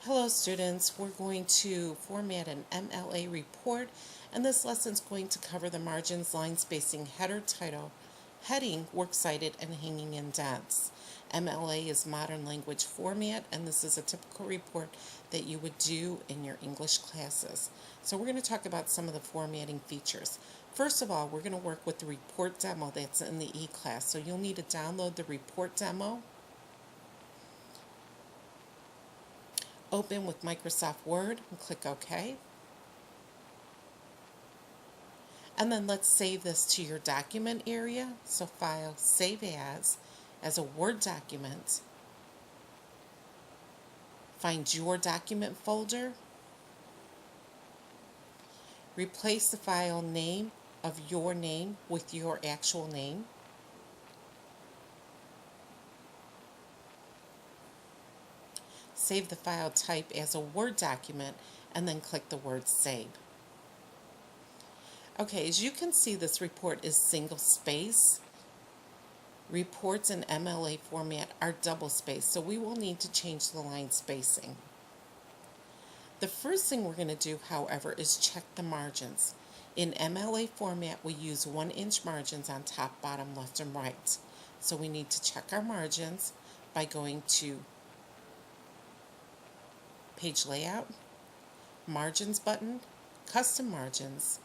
Hello students, we're going to format an MLA report, and this lesson is going to cover the margins, line spacing, header, title, heading, works cited, and hanging indents. MLA is modern language format, and this is a typical report that you would do in your English classes. So we're going to talk about some of the formatting features. First of all, we're going to work with the report demo that's in the e-class. So you'll need to download the report demo. Open with Microsoft Word and click OK. And then let's save this to your document area. So File, Save as a Word document. Find your document folder. Replace the file name of your name with your actual name. Save the file type as a Word document and then click the word Save. Okay, as you can see, this report is single space. Reports in MLA format are double space, so we will need to change the line spacing. The first thing we're going to do, however, is check the margins. In MLA format, we use 1-inch margins on top, bottom, left, and right. So we need to check our margins by going to Page Layout, Margins button, Custom Margins,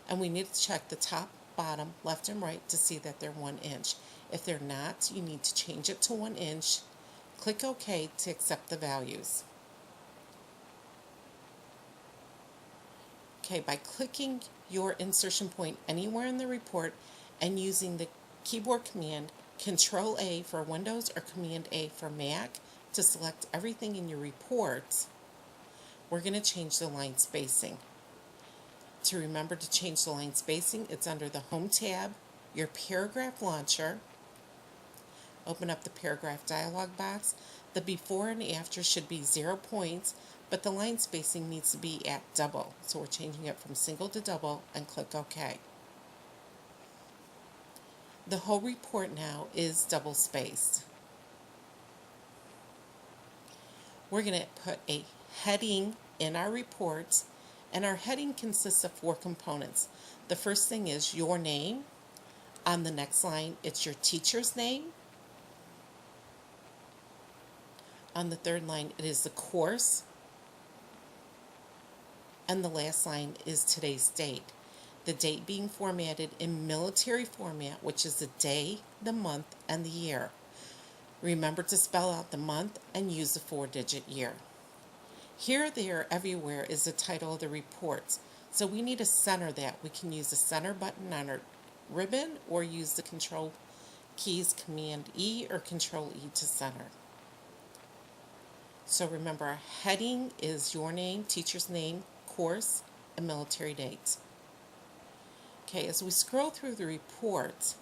and we need to check the top, bottom, left, and right to see that they're 1 inch. If they're not, you need to change it to 1 inch. Click OK to accept the values. Okay, by clicking your insertion point anywhere in the report and using the keyboard command Control A for Windows or Command A for Mac to select everything in your report, we're going to change the line spacing. To remember to change the line spacing, it's under the Home tab, your paragraph launcher. Open up the paragraph dialog box. The before and after should be 0 points, but the line spacing needs to be at double. So we're changing it from single to double and click OK. The whole report now is double spaced. We're going to put a heading in our report, and our heading consists of 4 components. The first thing is your name. On the next line, it's your teacher's name. On the third line, it is the course. And the last line is today's date. The date being formatted in military format, which is the day, the month, and the year. Remember to spell out the month and use the 4-digit year. Here, there, everywhere is the title of the report. So we need to center that. We can use the center button on our ribbon or use the control keys, Command E or Control E to center. So remember, our heading is your name, teacher's name, course, and military date. Okay, as we scroll through the report,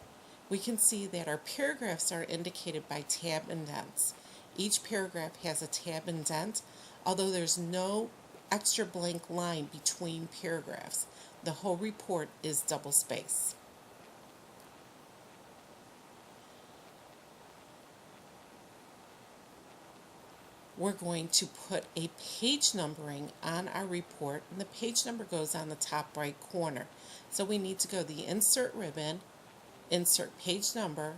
we can see that our paragraphs are indicated by tab indents. Each paragraph has a tab indent, although there's no extra blank line between paragraphs. The whole report is double space. We're going to put a page numbering on our report, and the page number goes on the top right corner. So we need to go to the Insert ribbon, Insert Page Number,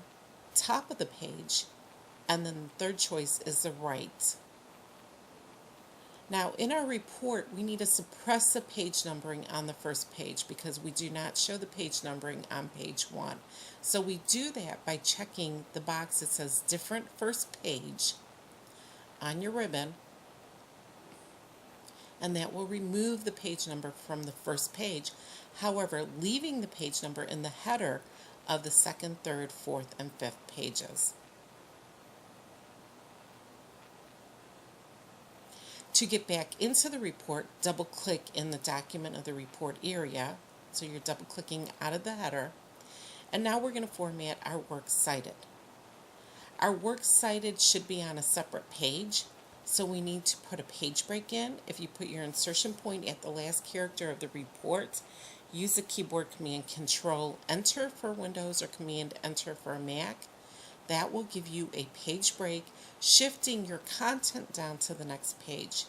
top of the page, and then the third choice is the right. Now in our report, we need to suppress the page numbering on the first page because we do not show the page numbering on page 1. So we do that by checking the box that says Different First Page on your ribbon, and that will remove the page number from the first page, however, leaving the page number in the header of the 2nd, 3rd, 4th, and 5th pages. To get back into the report, double-click in the document of the report area, so you're double-clicking out of the header, and now we're going to format our works cited. Our works cited should be on a separate page, so we need to put a page break in. If you put your insertion point at the last character of the report, use the keyboard command Control Enter for Windows or Command Enter for a Mac. That will give you a page break, shifting your content down to the next page.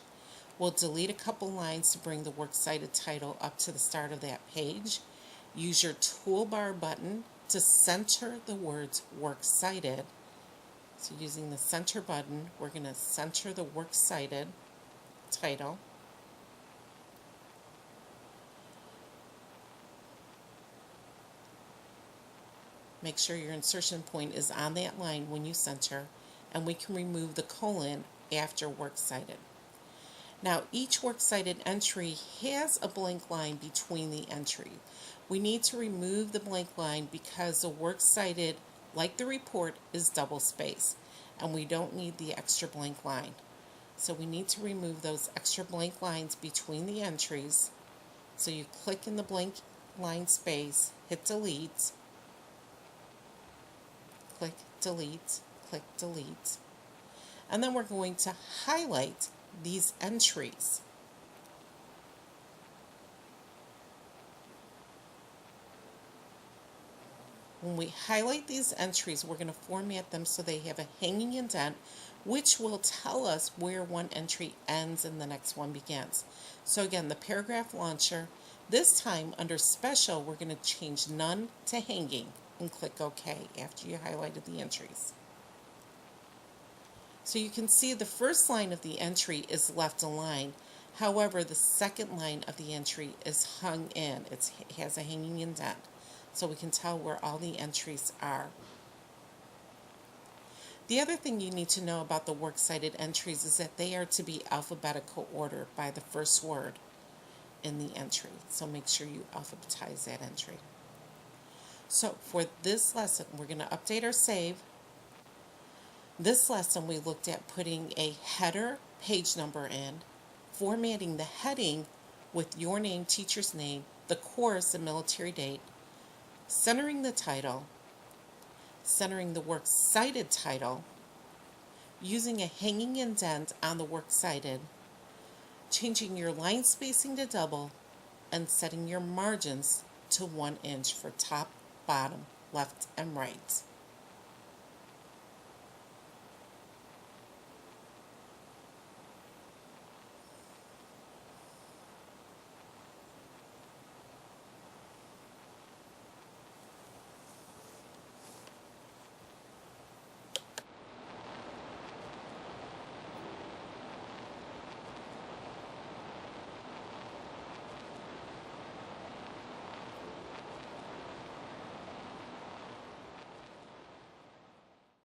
We'll delete a couple lines to bring the works cited title up to the start of that page. Use your toolbar button to center the words works cited. So using the center button, we're going to center the works cited title. Make sure your insertion point is on that line when you center, and we can remove the colon after works cited. Now, each works cited entry has a blank line between the entry. We need to remove the blank line because the works cited, like the report, is double spaced, and we don't need the extra blank line. So we need to remove those extra blank lines between the entries. So you click in the blank line space, hit delete, click delete, click delete, and then we're going to highlight these entries. When we highlight these entries, we're going to format them so they have a hanging indent, which will tell us where one entry ends and the next one begins. So again, the paragraph launcher, this time under special, we're going to change none to hanging and click OK after you highlighted the entries. So you can see the first line of the entry is left aligned. However, the second line of the entry is hung in. It has a hanging indent, so we can tell where all the entries are. The other thing you need to know about the works cited entries is that they are to be alphabetical order by the first word in the entry. So make sure you alphabetize that entry. So for this lesson, we're going to update our save. This lesson we looked at putting a header page number in, formatting the heading with your name, teacher's name, the course, and military date, centering the title, centering the works cited title, using a hanging indent on the works cited, changing your line spacing to double, and setting your margins to 1 inch for top, bottom, left, and right.